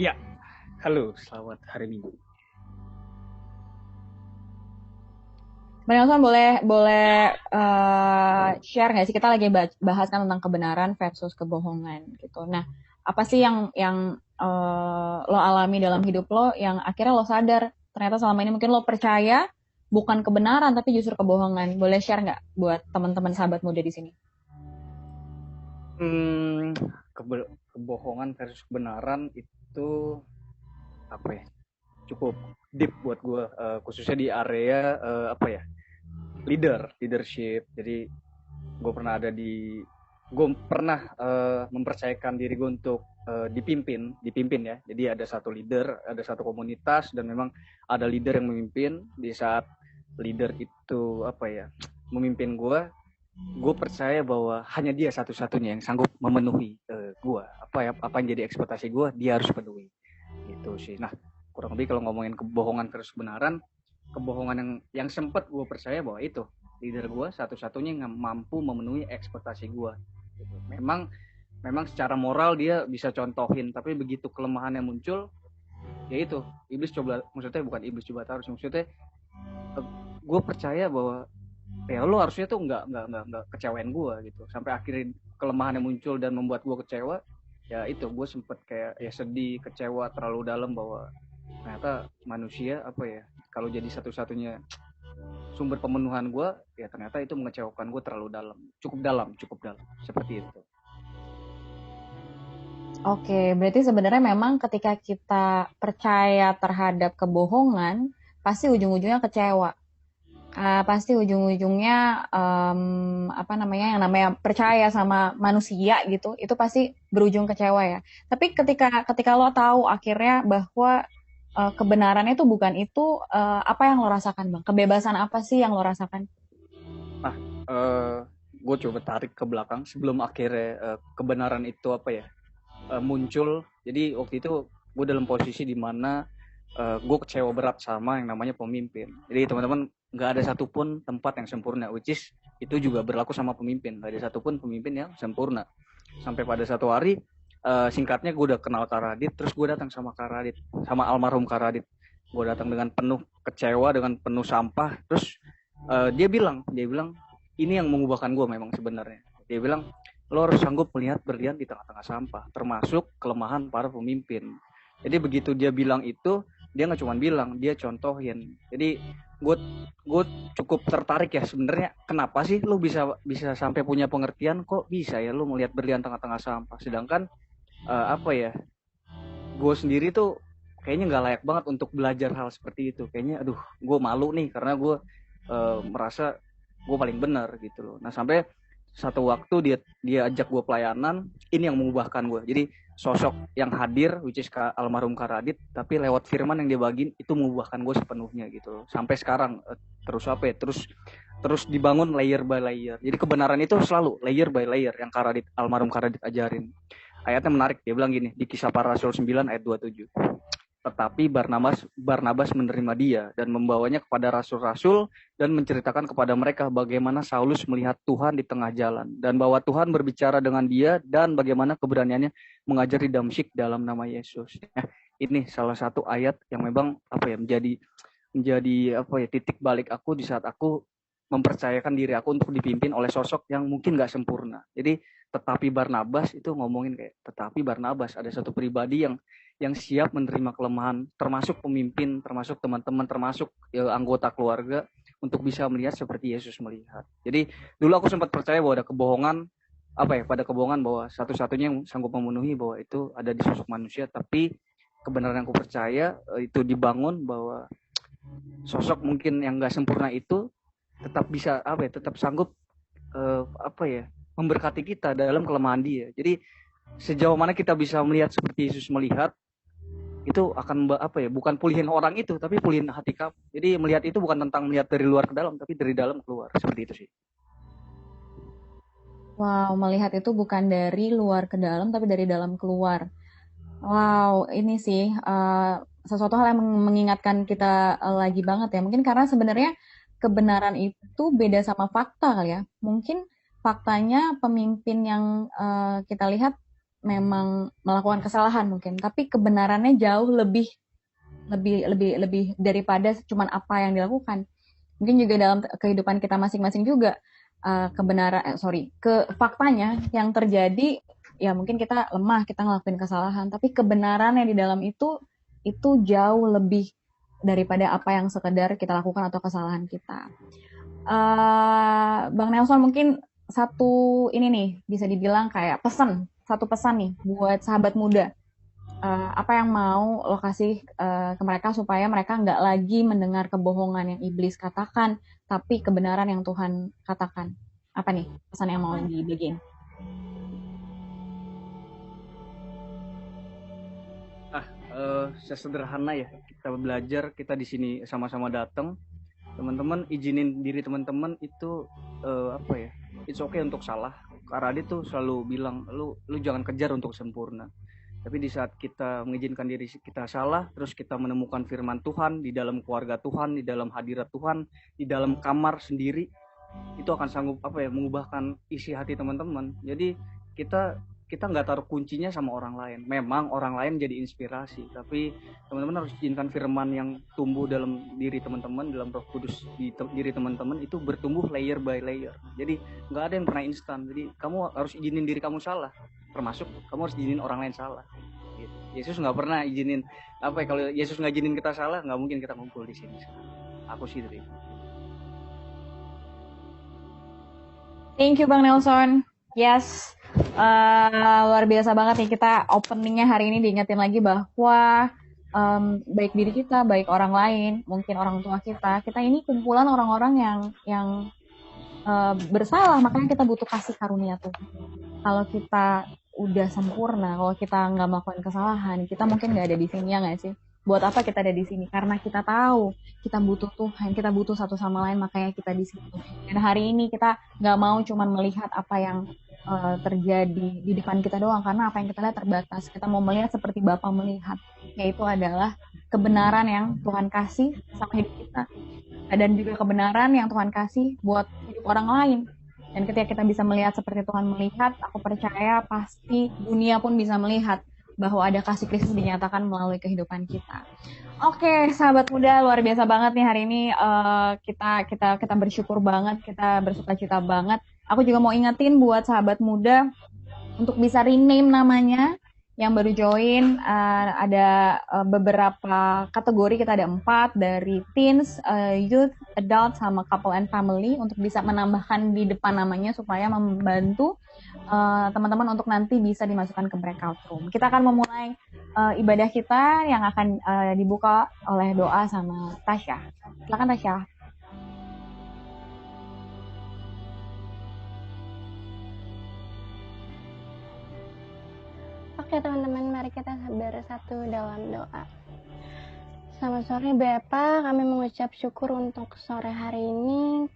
Iya, halo, selamat hari Minggu. Bang Nelson boleh boleh share nggak sih, kita lagi bahas kan tentang kebenaran versus kebohongan gitu. Nah, apa sih yang lo alami dalam hidup lo yang akhirnya lo sadar ternyata selama ini mungkin lo percaya bukan kebenaran tapi justru kebohongan. Boleh share nggak buat teman-teman sahabat muda di sini? Hmm, kebohongan versus kebenaran itu apa ya? Cukup deep buat gue, khususnya di area apa ya? Leadership. Jadi gue pernah mempercayakan diri gue untuk dipimpin ya. Jadi ada satu leader, ada satu komunitas, dan memang ada leader yang memimpin. Di saat leader itu apa ya? Memimpin gue percaya bahwa hanya dia satu-satunya yang sanggup memenuhi gue, apa yang jadi ekspektasi gue dia harus penuhi gitu sih. Nah, kurang lebih kalau ngomongin kebohongan versus kebenaran, kebohongan yang sempat gue percaya bahwa itu leader gue satu-satunya yang mampu memenuhi ekspektasi gue gitu. Memang secara moral dia bisa contohin, tapi begitu kelemahannya muncul, ya itu iblis coba, maksudnya bukan iblis coba taruh, maksudnya gue percaya bahwa ya lo harusnya tuh nggak kecewain gue gitu, sampai akhirnya kelemahannya muncul dan membuat gue kecewa. Ya itu gue sempet kayak ya sedih, kecewa terlalu dalam bahwa ternyata manusia apa ya, kalau jadi satu-satunya sumber pemenuhan gue, ya ternyata itu mengecewakan gue terlalu dalam, cukup dalam seperti itu. Oke, berarti sebenarnya memang ketika kita percaya terhadap kebohongan, pasti ujung-ujungnya kecewa. Pasti ujung-ujungnya apa namanya yang namanya percaya sama manusia gitu, itu pasti berujung kecewa ya. Tapi ketika ketika lo tahu akhirnya bahwa kebenarannya itu bukan itu, apa yang lo rasakan bang? Kebebasan apa sih yang lo rasakan? Nah, gue coba tarik ke belakang sebelum akhirnya kebenaran itu apa ya, muncul. Jadi waktu itu gue dalam posisi di mana gue kecewa berat sama yang namanya pemimpin. Jadi teman-teman, nggak ada satupun tempat yang sempurna, which is itu juga berlaku sama pemimpin. Nggak ada satupun pemimpin yang sempurna. Sampai pada satu hari, singkatnya gue udah kenal Karadit, terus gue datang sama Karadit, sama almarhum Karadit. Gue datang dengan penuh kecewa, dengan penuh sampah. Terus dia bilang ini yang mengubahkan gue memang sebenarnya. Dia bilang lo harus sanggup melihat berlian di tengah-tengah sampah, termasuk kelemahan para pemimpin. Jadi begitu dia bilang itu, dia nggak cuma bilang, dia contohin. Jadi gue gue cukup tertarik ya sebenarnya, kenapa sih lo bisa bisa sampai punya pengertian, kok bisa ya lo melihat berlian tengah-tengah sampah, sedangkan apa ya, gue sendiri tuh kayaknya nggak layak banget untuk belajar hal seperti itu. Kayaknya aduh, gue malu nih karena gue merasa gue paling benar gitu loh. Nah, sampai satu waktu dia dia ajak gue pelayanan, ini yang mengubahkan gue. Jadi sosok yang hadir, which is almarhum Karadit, tapi lewat firman yang dia bagiin itu mengubahkan gue sepenuhnya gitu loh. Sampai sekarang terus apa ya, terus dibangun layer by layer. Jadi kebenaran itu selalu layer by layer yang almarhum Karadit ajarin. Ayatnya menarik, dia bilang gini di Kisah Para Rasul 9 ayat 27. Tetapi Barnabas menerima dia dan membawanya kepada rasul-rasul dan menceritakan kepada mereka bagaimana Saulus melihat Tuhan di tengah jalan dan bahwa Tuhan berbicara dengan dia dan bagaimana keberaniannya mengajar di Damsyik dalam nama Yesus. Nah, ini salah satu ayat yang memang apa ya, menjadi apa ya, titik balik aku di saat aku mempercayakan diri aku untuk dipimpin oleh sosok yang mungkin nggak sempurna. Jadi tetapi Barnabas itu ngomongin kayak, tetapi Barnabas ada satu pribadi yang siap menerima kelemahan, termasuk pemimpin, termasuk teman-teman, termasuk ya, anggota keluarga, untuk bisa melihat seperti Yesus melihat. Jadi dulu aku sempat percaya bahwa ada kebohongan, apa ya, pada kebohongan bahwa satu-satunya yang sanggup memenuhi bahwa itu ada di sosok manusia. Tapi kebenaran yang aku percaya itu dibangun bahwa sosok mungkin yang nggak sempurna itu tetap bisa apa ya, tetap sanggup apa ya, memberkati kita dalam kelemahan dia. Jadi sejauh mana kita bisa melihat seperti Yesus melihat, itu akan apa ya, bukan pulihin orang itu tapi pulihin hati kamu. Jadi melihat itu bukan tentang melihat dari luar ke dalam, tapi dari dalam keluar, seperti itu sih. Wow, melihat itu bukan dari luar ke dalam tapi dari dalam keluar. Wow, ini sih sesuatu hal yang mengingatkan kita lagi banget ya. Mungkin karena sebenarnya kebenaran itu beda sama fakta kali ya. Mungkin faktanya pemimpin yang kita lihat memang melakukan kesalahan mungkin, tapi kebenarannya jauh lebih daripada cuman apa yang dilakukan. Mungkin juga dalam kehidupan kita masing-masing juga faktanya yang terjadi ya mungkin kita lemah, kita ngelakuin kesalahan, tapi kebenaran yang di dalam itu jauh lebih daripada apa yang sekedar kita lakukan atau kesalahan kita. Bang Nelson mungkin satu ini nih bisa dibilang kayak satu pesan nih buat sahabat muda. Apa yang mau lo kasih ke mereka supaya mereka nggak lagi mendengar kebohongan yang iblis katakan, tapi kebenaran yang Tuhan katakan. Apa nih pesan yang mau dibagiin? Sesederhana ya, kita belajar, kita di sini sama-sama datang. Teman-teman izinin diri teman-teman itu apa ya? It's okay untuk salah. Kak Radit tuh selalu bilang, lu jangan kejar untuk sempurna. Tapi di saat kita mengizinkan diri kita salah, terus kita menemukan firman Tuhan di dalam keluarga Tuhan, di dalam hadirat Tuhan, di dalam kamar sendiri, itu akan sanggup mengubahkan isi hati teman-teman. Jadi kita nggak taruh kuncinya sama orang lain. Memang orang lain jadi inspirasi, tapi teman-teman harus izinkan firman yang tumbuh dalam diri teman-teman, dalam Roh Kudus di diri teman-teman itu bertumbuh layer by layer. Jadi nggak ada yang pernah instan. Jadi kamu harus izinin diri kamu salah, termasuk kamu harus izinin orang lain salah. Gitu. Yesus nggak pernah izinin kalau Yesus nggak izinin kita salah, nggak mungkin kita ngumpul di sini. Aku sih dari. Thank you Bang Nelson. Yes. Luar biasa banget nih, kita openingnya hari ini diingetin lagi bahwa baik diri kita, baik orang lain, mungkin orang tua kita ini kumpulan orang-orang yang bersalah, makanya kita butuh kasih karunia Tuhan. Kalau kita udah sempurna, kalau kita nggak melakukan kesalahan, kita mungkin nggak ada di sini, ya nggak sih? Buat apa kita ada di sini? Karena kita tahu kita butuh Tuhan, kita butuh satu sama lain, makanya kita di sini. Dan hari ini kita nggak mau cuma melihat apa yang terjadi di depan kita doang, karena apa yang kita lihat terbatas. Kita mau melihat seperti Bapa melihat, yaitu adalah kebenaran yang Tuhan kasih sama hidup kita, dan juga kebenaran yang Tuhan kasih buat hidup orang lain. Dan ketika kita bisa melihat seperti Tuhan melihat, aku percaya pasti dunia pun bisa melihat bahwa ada kasih Kristus dinyatakan melalui kehidupan kita. Oke, sahabat muda, luar biasa banget nih hari ini. Kita bersyukur banget, kita bersukacita banget. Aku juga mau ingetin buat sahabat muda untuk bisa rename namanya. Yang baru join, ada beberapa kategori, kita ada 4, dari teens, youth, adult, sama couple and family, untuk bisa menambahkan di depan namanya supaya membantu teman-teman untuk nanti bisa dimasukkan ke breakout room. Kita akan memulai ibadah kita yang akan dibuka oleh doa sama Tasya. Silakan Tasya. Oke teman-teman, mari kita bersatu dalam doa. Selamat sore Bapa, kami mengucap syukur untuk sore hari ini,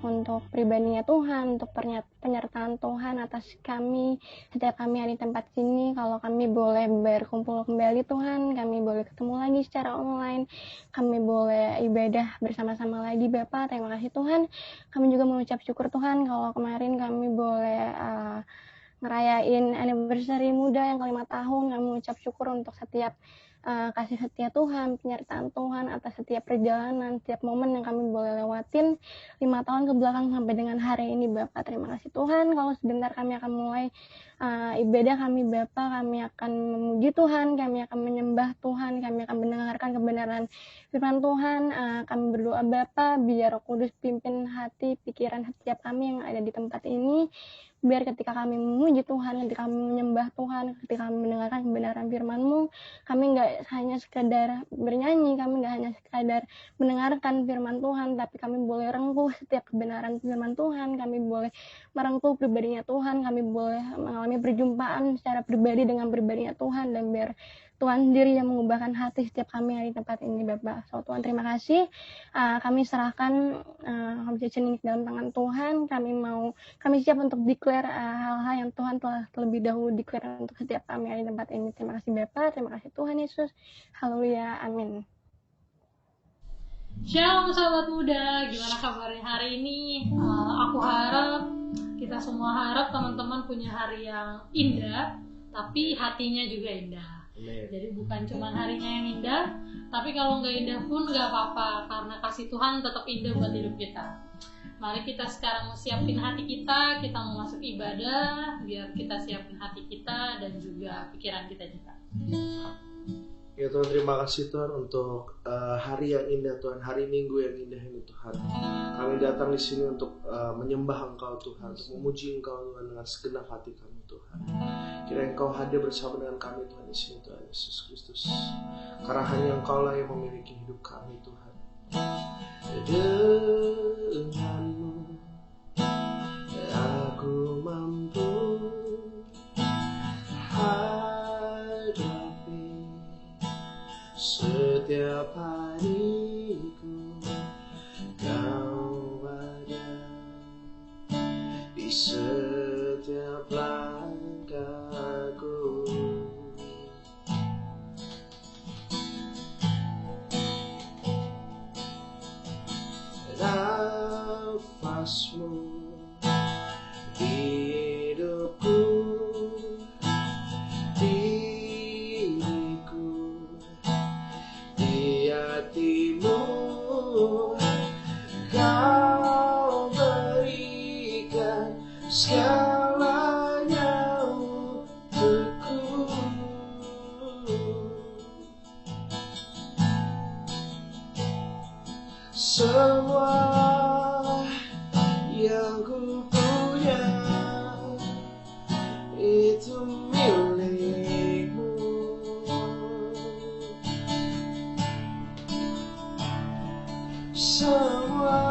untuk pribadinya Tuhan, untuk penyertaan Tuhan atas kami, setiap kami ada di tempat sini. Kalau kami boleh berkumpul kembali Tuhan, kami boleh ketemu lagi secara online, kami boleh ibadah bersama-sama lagi Bapa. Terima kasih Tuhan. Kami juga mengucap syukur Tuhan kalau kemarin kami boleh ngerayain anniversary muda yang ke-5 tahun. Kami mengucap syukur untuk setiap kasih setia Tuhan, penyertaan Tuhan atas setiap perjalanan, setiap momen yang kami boleh lewatin 5 tahun ke belakang sampai dengan hari ini Bapak. Terima kasih Tuhan. Kalau sebentar kami akan mulai ibadah kami Bapak, kami akan memuji Tuhan, kami akan menyembah Tuhan, kami akan mendengarkan kebenaran firman Tuhan. Kami berdoa Bapak, biar Roh Kudus pimpin hati, pikiran setiap kami yang ada di tempat ini. Biar ketika kami memuji Tuhan, ketika kami menyembah Tuhan, ketika kami mendengarkan kebenaran firman-Mu, kami nggak hanya sekadar bernyanyi, kami nggak hanya sekadar mendengarkan firman Tuhan, tapi kami boleh rengkuh setiap kebenaran firman Tuhan, kami boleh merengkuh pribadinya Tuhan, kami boleh mengalami perjumpaan secara pribadi dengan pribadinya Tuhan, dan biar Tuhan sendiri yang mengubahkan hati setiap kami yang di tempat ini Bapak. So Tuhan terima kasih. Kami serahkan conversation ini dalam tangan Tuhan. Kami siap untuk declare hal-hal yang Tuhan telah terlebih dahulu declare untuk setiap kami yang di tempat ini. Terima kasih Bapak, terima kasih Tuhan Yesus. Haleluya, amin. Shalom sahabat muda, gimana kabarnya hari ini? Aku harap, kita semua harap teman-teman punya hari yang indah, tapi hatinya juga indah. Amin. Jadi bukan cuma harinya yang indah, tapi kalau nggak indah pun nggak apa-apa, karena kasih Tuhan tetap indah buat hidup kita. Mari kita sekarang siapin hati kita mau masuk ibadah, biar kita siapin hati kita dan juga pikiran kita juga. Ya Tuhan, terima kasih Tuhan untuk hari yang indah Tuhan, hari Minggu yang indah ini Tuhan. Kami datang di sini untuk menyembah Engkau Tuhan, untuk memuji Engkau Tuhan dengan segenap hati kami Tuhan. Kiranya Engkau hadir bersama dengan kami Tuhan di sini Tuhan Yesus Kristus. Karena hanya Engkau lah yang memiliki hidup kami Tuhan. Denganmu aku mampu hadapi setiap hariku. Kau ada di setiap langkahku. Nafasmu hidupku, diriku di hatimu. Kau berikan segalanya untukku. Semua yang ku punya itu milikmu. Semua